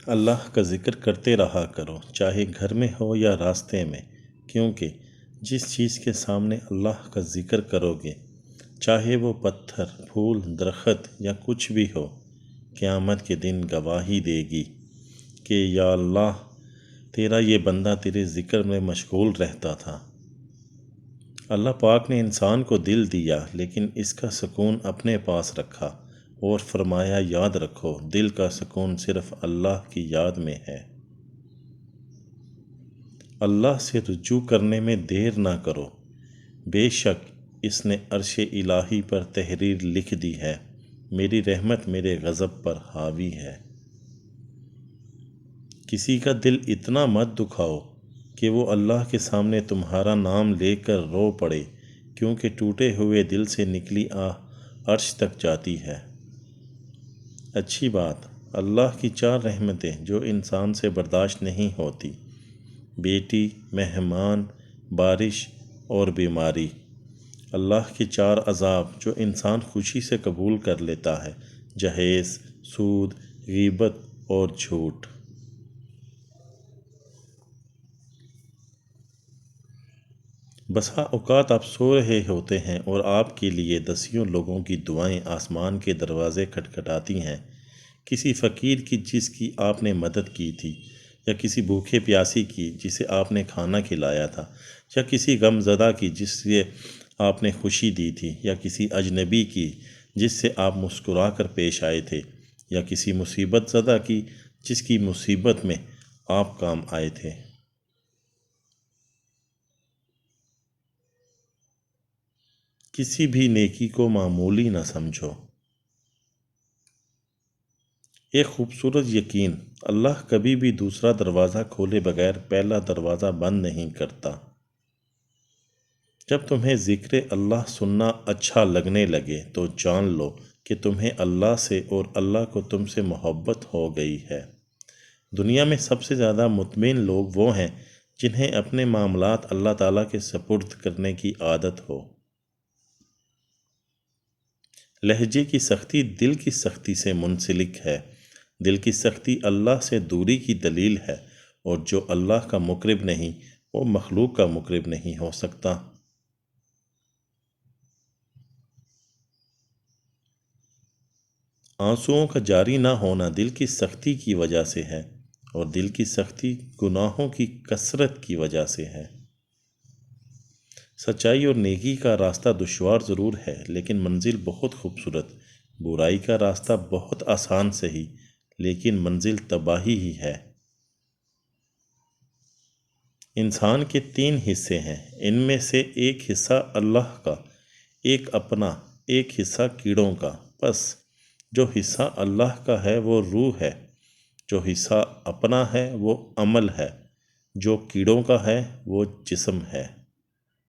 اللہ کا ذکر کرتے رہا کرو، چاہے گھر میں ہو یا راستے میں، کیونکہ جس چیز کے سامنے اللہ کا ذکر کرو گے، چاہے وہ پتھر، پھول، درخت یا کچھ بھی ہو، قیامت کے دن گواہی دے گی کہ یا اللہ، تیرا یہ بندہ تیرے ذکر میں مشغول رہتا تھا۔ اللہ پاک نے انسان کو دل دیا، لیکن اس کا سکون اپنے پاس رکھا اور فرمایا یاد رکھو، دل کا سکون صرف اللہ کی یاد میں ہے۔ اللہ سے رجوع کرنے میں دیر نہ کرو، بے شک اس نے عرش الہی پر تحریر لکھ دی ہے، میری رحمت میرے غضب پر حاوی ہے۔ کسی کا دل اتنا مت دکھاؤ کہ وہ اللہ کے سامنے تمہارا نام لے کر رو پڑے، کیونکہ ٹوٹے ہوئے دل سے نکلی آہ عرش تک جاتی ہے۔ اچھی بات، اللہ کی 4 رحمتیں جو انسان سے برداشت نہیں ہوتی: بیٹی، مہمان، بارش اور بیماری۔ اللہ کے 4 عذاب جو انسان خوشی سے قبول کر لیتا ہے: جہیز، سود، غیبت اور جھوٹ۔ بسا اوقات آپ سو رہے ہوتے ہیں اور آپ کے لیے دسیوں لوگوں کی دعائیں آسمان کے دروازے کھٹکھٹاتی ہیں، کسی فقیر کی جس کی آپ نے مدد کی تھی، یا کسی بھوکے پیاسی کی جسے آپ نے کھانا کھلایا تھا، یا کسی غم زدہ کی جس سے آپ نے خوشی دی تھی، یا کسی اجنبی کی جس سے آپ مسکرا کر پیش آئے تھے، یا کسی مصیبت زدہ کی جس کی مصیبت میں آپ کام آئے تھے۔ کسی بھی نیکی کو معمولی نہ سمجھو۔ ایک خوبصورت یقین: اللہ کبھی بھی دوسرا دروازہ کھولے بغیر پہلا دروازہ بند نہیں کرتا۔ جب تمہیں ذکر اللہ سننا اچھا لگنے لگے تو جان لو کہ تمہیں اللہ سے اور اللہ کو تم سے محبت ہو گئی ہے۔ دنیا میں سب سے زیادہ مطمئن لوگ وہ ہیں جنہیں اپنے معاملات اللہ تعالیٰ کے سپرد کرنے کی عادت ہو۔ لہجے کی سختی دل کی سختی سے منسلک ہے، دل کی سختی اللہ سے دوری کی دلیل ہے، اور جو اللہ کا مقرب نہیں وہ مخلوق کا مقرب نہیں ہو سکتا۔ آنسوؤں کا جاری نہ ہونا دل کی سختی کی وجہ سے ہے، اور دل کی سختی گناہوں کی کثرت کی وجہ سے ہے۔ سچائی اور نیکی کا راستہ دشوار ضرور ہے، لیکن منزل بہت خوبصورت۔ برائی کا راستہ بہت آسان سہی، لیکن منزل تباہی ہی ہے۔ انسان کے 3 حصے ہیں، ان میں سے ایک حصہ اللہ کا، ایک اپنا، ایک حصہ کیڑوں کا۔ پس جو حصہ اللہ کا ہے وہ روح ہے، جو حصہ اپنا ہے وہ عمل ہے، جو کیڑوں کا ہے وہ جسم ہے۔